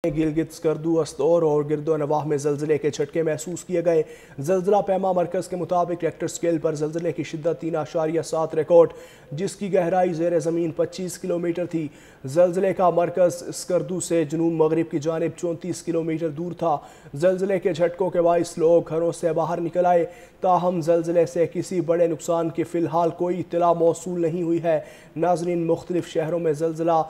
گلگت سکردو استور اور گرد و نواح میں زلزلے کے جھٹکے محسوس کیے گئے۔ زلزلہ پیما مرکز کے مطابق ریکٹر سکیل پر زلزلے کی شدت 3.7 ریکارڈ، جس کی گہرائی زیر زمین 25 کلومیٹر تھی۔ زلزلے کا مرکز سکردو سے جنوب مغرب کی جانب 34 کلومیٹر دور تھا۔ زلزلے کے جھٹکوں کے باعث لوگ گھروں سے باہر نکل آئے، تاہم زلزلے سے کسی بڑے نقصان کی فی الحال کوئی اطلاع موصول نہیں ہوئی ہے۔ ناظرین، مختلف شہروں میں زلزلہ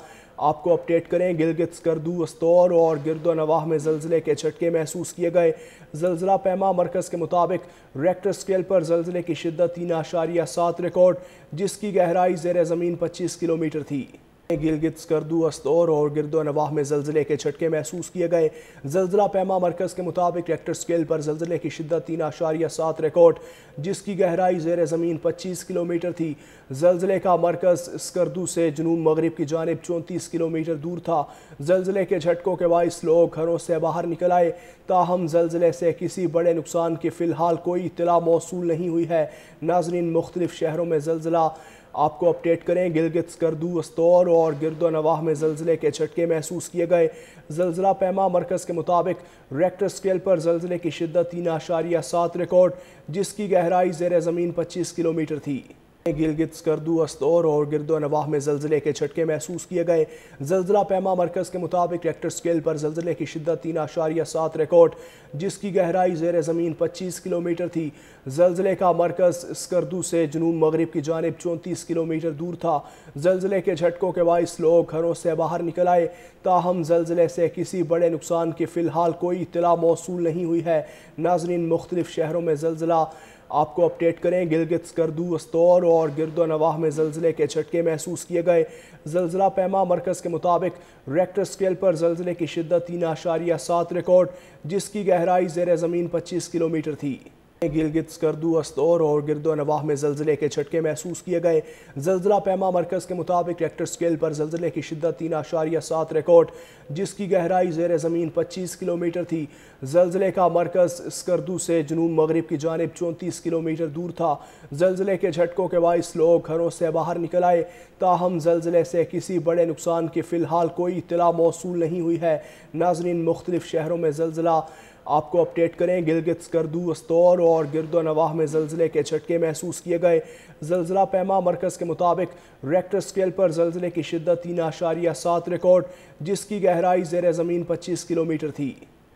آپ کو اپڈیٹ کریں۔ گلگت سکردو استور اور گرد و نواح میں زلزلے کے جھٹکے محسوس کیے گئے۔ زلزلہ پیما مرکز کے مطابق ریکٹر سکیل پر زلزلے کی شدت 3.7 ریکارڈ، جس کی گہرائی زیر زمین 25 کلومیٹر تھی۔ گلگت سکردو استور اور گرد و نواح میں زلزلے کے جھٹکے محسوس کیے گئے۔ زلزلہ پیما مرکز کے مطابق ریکٹر سکیل پر زلزلے کی شدت 3.7 ریکارڈ، جس کی گہرائی زیر زمین 25 کلومیٹر تھی۔ زلزلے کا مرکز سکردو سے جنوب مغرب کی جانب 34 کلومیٹر دور تھا۔ زلزلے کے جھٹکوں کے باعث لوگ گھروں سے باہر نکل آئے، تاہم زلزلے سے کسی بڑے نقصان کی فی الحال کوئی اطلاع موصول نہیں ہوئی ہے۔ ناظرین، مختلف شہروں میں زلزلہ آپ کو اپڈیٹ کریں۔ گلگت سکردو استور اور گرد و نواح میں زلزلے کے جھٹکے محسوس کیے گئے۔ زلزلہ پیما مرکز کے مطابق ریکٹر سکیل پر زلزلے کی شدت 3.7 ریکارڈ، جس کی گہرائی زیر زمین 25 کلومیٹر تھی۔ گلگت سکردو استور اور گرد و نواح میں زلزلے کے جھٹکے محسوس کیے گئے۔ زلزلہ پیما مرکز کے مطابق ریکٹر سکیل پر زلزلے کی شدت 3.7 ریکارڈ، جس کی گہرائی زیر زمین 25 کلومیٹر تھی۔ زلزلے کا مرکز سکردو سے جنوب مغرب کی جانب 34 کلومیٹر دور تھا۔ زلزلے کے جھٹکوں کے باعث لوگ گھروں سے باہر نکل آئے، تاہم زلزلے سے کسی بڑے نقصان کی فی الحال کوئی اطلاع موصول نہیں ہوئی ہے۔ ناظرین، مختلف شہروں میں زلزلہ آپ کو اپڈیٹ کریں۔ گلگت سکردو استور اور گرد و نواح میں زلزلے کے جھٹکے محسوس کیے گئے۔ زلزلہ پیما مرکز کے مطابق ریکٹر سکیل پر زلزلے کی شدت 3.7 ریکارڈ، جس کی گہرائی زیر زمین 25 کلومیٹر تھی۔ گلگت سکردو استور اور گرد و نواح میں زلزلے کے جھٹکے محسوس کیے گئے۔ زلزلہ پیما مرکز کے مطابق ریکٹر سکیل پر زلزلے کی شدت 3.7 ریکارڈ، جس کی گہرائی زیر زمین 25 کلومیٹر تھی۔ زلزلے کا مرکز سکردو سے جنوب مغرب کی جانب 34 کلومیٹر دور تھا۔ زلزلے کے جھٹکوں کے باعث لوگ گھروں سے باہر نکل آئے، تاہم زلزلے سے کسی بڑے نقصان کی فی الحال کوئی اطلاع موصول نہیں ہوئی ہے۔ ناظرین، مختلف شہروں میں زلزلہ آپ کو اپڈیٹ کریں۔ گلگت سکردو استور اور گرد و نواح میں زلزلے کے جھٹکے محسوس کیے گئے۔ زلزلہ پیما مرکز کے مطابق ریکٹر سکیل پر زلزلے کی شدت 3.7 ریکارڈ، جس کی گہرائی زیر زمین 25 کلومیٹر تھی۔